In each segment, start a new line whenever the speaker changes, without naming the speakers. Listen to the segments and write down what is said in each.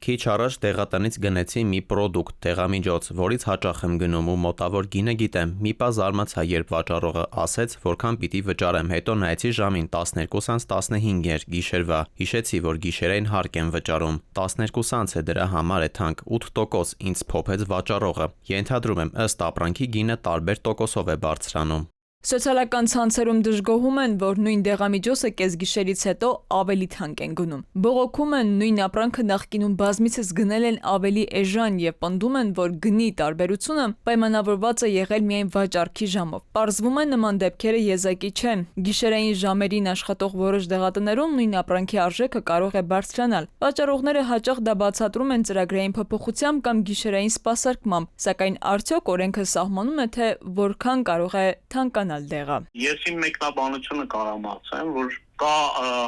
Քիչ առաջ դեղատնից գնեցի մի պրոդուկտ, դեղամիջոց, որից հաճախ եմ գնում ու մոտավոր գինը գիտեմ։ Մի պահ զարմացա, երբ վաճառողը ասեց, որքան պիտի վճարեմ, հետո նայեցի ժամին, 12:15 էր, գիշերվա, հիշեցի, որ գիշերային հարկ եմ վճարում, 12 է, դրա համար է թանկ, 8% ինձ փոխեց վաճառողը, ենթադրում եմ ըստ ապրանքի գինը տարբեր տոկոսով է բարձրանում։
Սոցիալական ցանցերում դժգոհում են, որ նույն դեղամիջոցը կեսգիշերից հետո ավելի թանկ են գնում։ Բողոքում են նույն ապրանքը նախկինում բազմիցս գնել են ավելի էժան եւ պնդում են, որ գնի տարբերությունը պայմանավորված է եղել միայն վաճառքի ժամով։ Պարզվում է նման դեպքերը եզակի չեն։ Գիշերային ժամերին աշխատող որոշ դեղատներում նույն ապրանքի արժեքը կարող է բարձրանալ։ Վաճառողները հաճախ դա բացատրում են ծրագրային փոփոխությամբ կամ գիշերային սպասարկմամբ, սակայն արդյոք օրենքը սահմանում է, թե որքան կարող է թանկանալ դեղը։
Ես իմ մեկնաբանությունը կարամ ասեմ, որ կա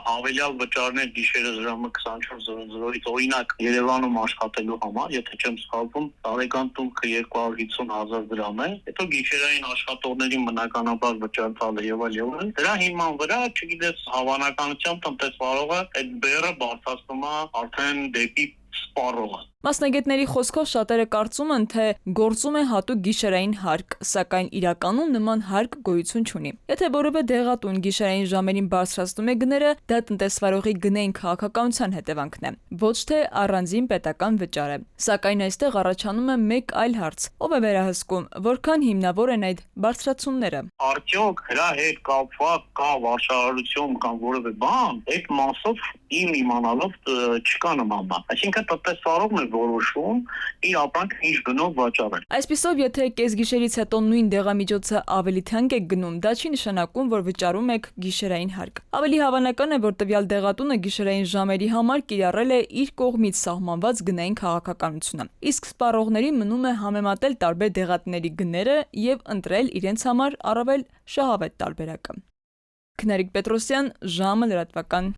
հավելյալ վճարներ գիշերը ժամը 24:00-ից, օրինակ Երևանում աշխատելու համար, եթե չեմ սխալվում, տարեկան տուլքը 250,000 դրամ է, հետո գիշերային աշխատողներին բնականաբար վճար տալը եւ այլ։ Դրա հիման վրա, չգիտես, հավանականությամբ տնտեսվարողը այդ բեռը բարձրացնում է արդեն դեպի սպառողը։
Մասնագետների խոսքով շատերը կարծում են, թե գործում է հատուկ գիշերային հարկ, սակայն իրականում նման հարկ գոյություն չունի։ Եթե որևէ դեղատուն գիշերային ժամերին բարձրացնում է գները, դա տնտեսվարողի գնային քաղաքականության հետևանքն է, ոչ թե առանձին պետական վճար է։ Սակայն այստեղ առաջանում է մեկ այլ հարց. ով է վերահսկում, որքան հիմնավոր են այդ բարձրացումները։
Արդյոք հրա հետ կապված կա վարչարարություն կամ որևէ բան, այդ մասով իմանալով չկա նման բան։ Այսինքն տնտեսվարողն է որոշում իր ապրանքը ինչ գնով վաճառել։
Այսպիսով, եթե կեսգիշերից հետո նույն դեղամիջոցը ավելի թանկ է գնում, դա չի նշանակում, որ վճարում եք գիշերային հարկ։ Ավելի հավանական է, որ տվյալ դեղատունը գիշերային ժամերի համար կիրառել է իր կողմից սահմանված գնային քաղաքականությունը։ Իսկ սպառողներին մնում է համեմատել տարբեր դեղատների գները եւ ընտրել իրենց համար առավել շահավետ տարբերակը։ Քնարիկ Պետրոսյան, ժամը լրատվական։